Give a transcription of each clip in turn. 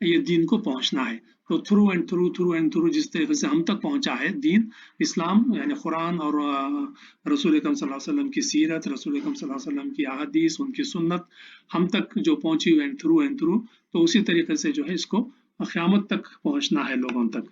یہ دین کو پہنچنا ہے. تو تھرو اینڈ تھرو جس طریقے سے ہم تک پہنچا ہے دین اسلام یعنی قرآن اور رسول اکرم صلی اللہ علیہ وسلم کی سیرت، رسول اکرم صلی اللہ علیہ وسلم کی احادیث، ان کی سنت ہم تک جو پہنچی ہوئی اینڈ تھرو تو اسی طریقے سے جو ہے اس کو قیامت تک پہنچنا ہے لوگوں تک.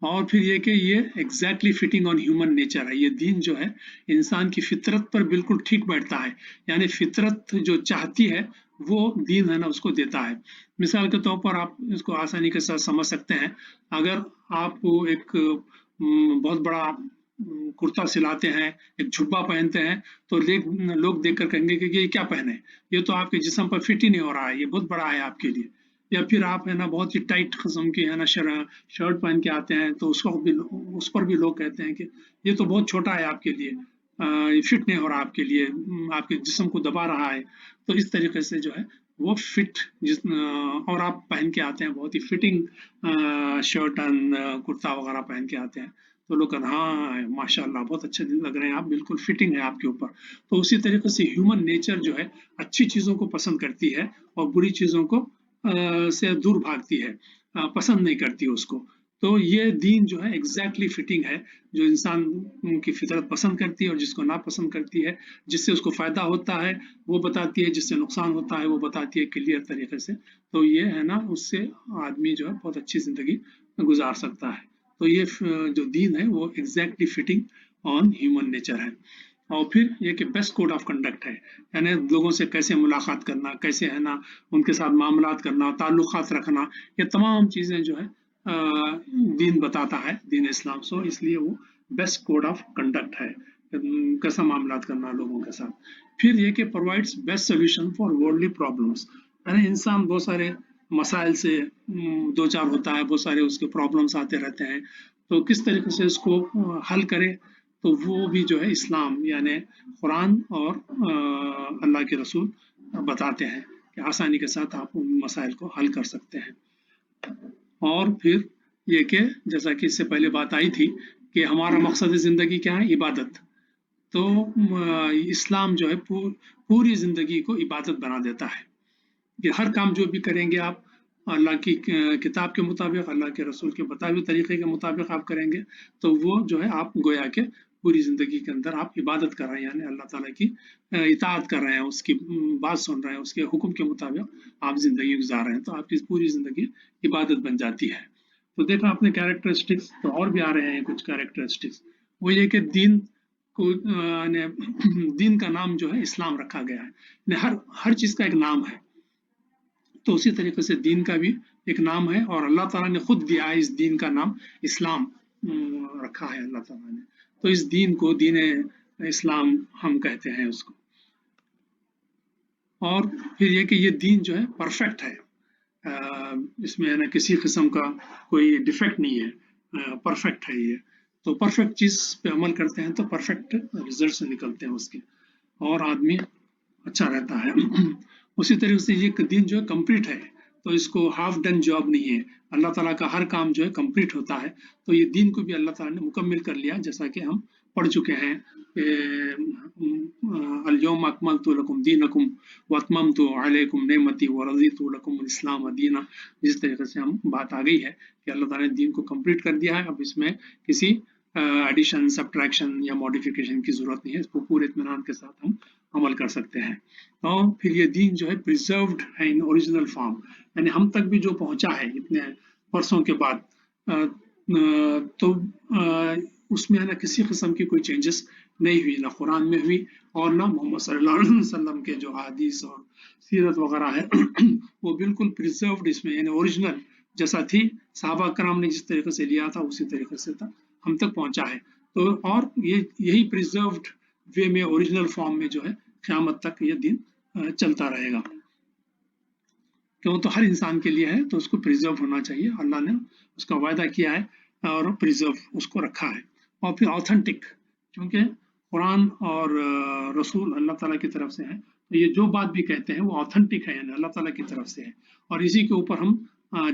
اور پھر یہ کہ یہ exactly fitting on human nature ہے. یہ دین جو ہے انسان کی فطرت پر بالکل ٹھیک بیٹھتا ہے، یعنی فطرت جو چاہتی ہے وہ دین ہے نا اس کو دیتا ہے. مثال کے طور پر آپ اس کو آسانی کے ساتھ سمجھ سکتے ہیں. اگر آپ کو ایک بہت بڑا کرتا سلاتے ہیں، ایک جھبا پہنتے ہیں، تو لوگ دیکھ کر کہیں گے کہ یہ کیا پہنے، یہ تو آپ کے جسم پر فٹ ہی نہیں ہو رہا ہے، یہ بہت بڑا ہے آپ کے لیے. یا پھر آپ ہے نا بہت ہی ٹائٹ قسم کی ہے نا شرٹ پہن کے آتے ہیں تو اس پر بھی لوگ کہتے ہیں کہ یہ تو بہت چھوٹا ہے آپ کے لیے، فٹ نہیں ہو رہا آپ کے لیے، آپ کے جسم کو دبا رہا ہے. تو اس طریقے سے جو ہے وہ فٹ اور آپ پہن کے آتے ہیں بہت ہی فٹنگ شرٹ اینڈ کرتا وغیرہ پہن کے آتے ہیں تو لوگ کہتے ہیں ہاں ماشاء اللہ بہت اچھے لگ رہے ہیں آپ، بالکل فٹنگ ہے آپ کے اوپر. تو اسی طریقے سے ہیومن نیچر جو ہے اچھی چیزوں کو پسند کرتی ہے اور بری چیزوں کو سے دور بھاگتی ہے، پسند نہیں کرتی اس کو. تو یہ دین جو ہے ایگزیکٹلی فٹنگ ہے، جو انسان کی فطرت پسند کرتی ہے اور جس کو ناپسند کرتی ہے، جس سے اس کو فائدہ ہوتا ہے وہ بتاتی ہے، جس سے نقصان ہوتا ہے وہ بتاتی ہے کلیئر طریقے سے. تو یہ ہے نا اس سے آدمی جو ہے بہت اچھی زندگی گزار سکتا ہے. تو یہ جو دین ہے وہ exactly fitting on human nature ہے. اور پھر یہ کہ بیسٹ کوڈ آف کنڈکٹ ہے، یعنی لوگوں سے کیسے ملاقات کرنا، کیسے ہے نا ان کے ساتھ معاملات کرنا، تعلقات رکھنا، یہ تمام چیزیں جو ہے دین بتاتا ہے، دین اسلام. سو اس لیے وہ بیسٹ کوڈ آف کنڈکٹ ہے، کیسا معاملات کرنا لوگوں کے ساتھ. پھر یہ کہ provides best solution for worldly problems, یعنی انسان بہت سارے مسائل سے دو چار ہوتا ہے، بہت سارے اس کے پرابلمس آتے رہتے ہیں، تو کس طریقے سے اس کو حل کرے. تو وہ بھی جو ہے اسلام یعنی قرآن اور اللہ کے رسول بتاتے ہیں کہ آسانی کے ساتھ آپ ان مسائل کو حل کر سکتے ہیں. اور پھر یہ کہ جیسا کہ اس سے پہلے بات آئی تھی کہ ہمارا مقصد زندگی کیا ہے، عبادت. تو اسلام جو ہے پوری زندگی کو عبادت بنا دیتا ہے کہ ہر کام جو بھی کریں گے آپ اللہ کی کتاب کے مطابق، اللہ کے رسول کے بتائے ہوئے طریقے کے مطابق آپ کریں گے تو وہ جو ہے آپ گویا کہ پوری زندگی کے اندر آپ عبادت کر رہے ہیں، یعنی اللہ تعالیٰ کی اطاعت کر رہے ہیں، اس کی بات سن رہے ہیں، اس کے حکم کے مطابق آپ زندگی گزار رہے ہیں، تو آپ کی پوری زندگی عبادت بن جاتی ہے. تو دیکھا آپ نے کیریکٹرسٹکس تو اور بھی آ رہے ہیں کچھ کیریکٹرسٹکس. وہ یہ کہ دین کو دین کا نام جو ہے اسلام رکھا گیا ہے، ہر چیز کا ایک نام ہے. تو اسی طریقے سے دین کا بھی ایک نام ہے اور اللہ تعالیٰ نے خود دیا ہے اس دین کا نام اسلام رکھا ہے اللہ تعالیٰ نے. تو اس دین کو دین اسلام ہم کہتے ہیں اس کو. اور پھر یہ کہ یہ دین جو ہے پرفیکٹ ہے، اس میں ہے نا کسی قسم کا کوئی ڈیفیکٹ نہیں ہے، پرفیکٹ ہے یہ. تو پرفیکٹ چیز پہ عمل کرتے ہیں تو پرفیکٹ ریزلٹس نکلتے ہیں اس کے اور آدمی اچھا رہتا ہے. اسی طریقے سے یہ دین جو ہے کمپلیٹ ہے، تو اس کو ہاف ڈن جاب نہیں ہے، اللہ تعالیٰ کا ہر کام جو ہے کمپلیٹ ہوتا ہے. تو یہ دین کو بھی اللہ تعالیٰ نے مکمل کر لیا، جیسا کہ ہم پڑھ چکے ہیں الیوم اکملت لکم دینکم واتممت علیکم نعمتی ورضیت لکم الاسلام دینا. جس طریقے سے ہم بات آ گئی ہے کہ اللہ تعالیٰ نے دین کو کمپلیٹ کر دیا ہے، اب اس میں کسی ایڈیشن سبٹریکشن یا ماڈیفیکیشن کی ضرورت نہیں ہے، اس کو پورے اطمینان کے ساتھ ہم عمل کر سکتے ہیں. اور پھر یہ دین جو ہے پریزروڈ ہے ان اوریجنل فارم، یعنی ہم تک بھی جو پہنچا ہے اتنے برسوں کے بعد، تو اس میں ہے نا کسی قسم کی کوئی چینجز نہیں ہوئی، نہ قرآن میں ہوئی اور نہ محمد صلی اللہ علیہ وسلم کے جو حدیث اور سیرت وغیرہ ہے وہ بالکل پریزروڈ اس میں یعنی اوریجنل جیسا تھی، صحابہ کرام نے جس طریقے سے لیا تھا اسی طریقے سے ہم تک پہنچا ہے. تو اور یہی پریزروڈ وے میں اوریجنل فارم میں جو ہے قیامت تک یہ دین چلتا رہے گا، کیوں تو ہر انسان کے لیے ہے تو اس کو پریزرو ہونا چاہیے. اللہ نے اس کا وعدہ کیا ہے اور پریزرو اس کو رکھا ہے. اور پھر آتھینٹک، کیونکہ قرآن اور رسول اللہ تعالیٰ کی طرف سے ہے، تو یہ جو بات بھی کہتے ہیں وہ آتھینٹک ہے، یعنی اللہ تعالیٰ کی طرف سے ہے. اور اسی کے اوپر ہم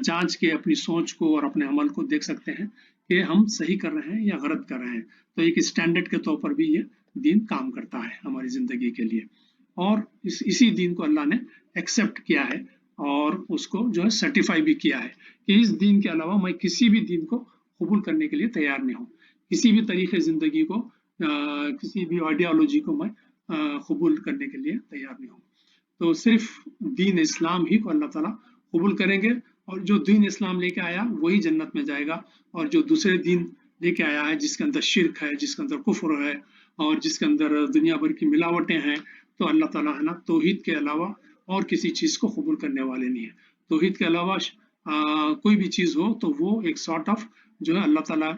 جانچ کے اپنی سوچ کو اور اپنے عمل کو دیکھ سکتے ہیں کہ ہم صحیح کر رہے ہیں یا غلط کر رہے ہیں. تو ایک اسٹینڈرڈ کے طور پر بھی یہ دین کام کرتا ہے ہماری زندگی کے لیے. اور اسی دین کو اللہ نے ایکسیپٹ کیا ہے اور اس کو جو ہے سرٹیفائی بھی کیا ہے کہ اس دین کے علاوہ میں کسی بھی دین کو قبول کرنے کے لیے تیار نہیں ہوں، کسی بھی طریقے زندگی کو کسی بھی آئیڈیالوجی کو میں قبول کرنے کے لیے تیار نہیں ہوں۔ تو صرف دین اسلام ہی کو اللہ تعالیٰ قبول کریں گے، اور جو دین اسلام لے کے آیا وہی جنت میں جائے گا، اور جو دوسرے دین لے کے آیا ہے جس کے اندر شرک ہے، جس کے اندر کفر ہے، اور جس کے اندر دنیا بھر کی ملاوٹیں ہیں، تو اللہ تعالیٰ ہے نا توحید کے علاوہ اور کسی چیز کو قبول کرنے والے نہیں ہیں۔ توحید کے علاوہ کوئی بھی چیز ہو تو وہ ایک سارٹ آف جو ہے اللہ تعالیٰ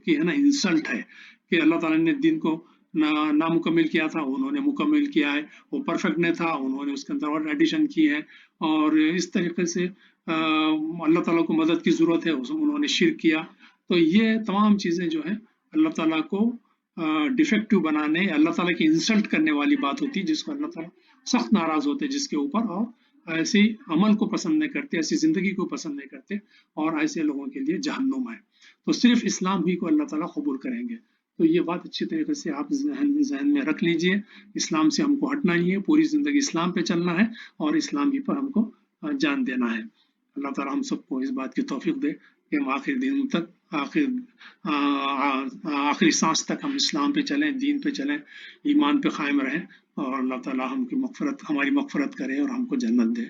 کی ہے نا انسلٹ ہے، کہ اللہ تعالیٰ نے دین کو نامکمل کیا تھا، انہوں نے مکمل کیا ہے، وہ پرفیکٹ نہیں تھا، انہوں نے اس کے اندر اور ایڈیشن کی ہے، اور اس طریقے سے اللہ تعالیٰ کو مدد کی ضرورت ہے، انہوں نے شرک کیا۔ تو یہ تمام چیزیں جو ہیں اللہ تعالیٰ کو ڈیفیکٹو بنانے، اللہ تعالیٰ کی انسلٹ کرنے والی بات ہوتی ہے، جس کو اللہ تعالیٰ سخت ناراض ہوتے جس کے اوپر، اور ایسے عمل کو پسند نہیں کرتے، ایسی زندگی کو پسند نہیں کرتے، اور ایسے لوگوں کے لیے جہنم ہے۔ تو صرف اسلام ہی کو اللہ تعالیٰ قبول کریں گے۔ تو یہ بات اچھی طریقے سے آپ ذہن میں رکھ لیجئے، اسلام سے ہم کو ہٹنا ہی ہے، پوری زندگی اسلام پہ چلنا ہے، اور اسلام ہی پر ہم کو جان دینا ہے۔ اللہ تعالیٰ ہم سب کو اس بات کی توفیق دے کہ ہم آخر دن تک، آخری سانس تک ہم اسلام پہ چلیں، دین پہ چلیں، ایمان پہ قائم رہیں، اور اللہ تعالیٰ ہماری مغفرت کرے اور ہم کو جنت دے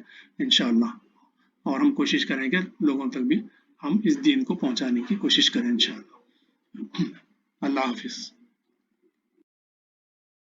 انشاءاللہ۔ اور ہم کوشش کریں گے لوگوں تک بھی ہم اس دین کو پہنچانے کی کوشش کریں انشاءاللہ۔ اللہ حافظ۔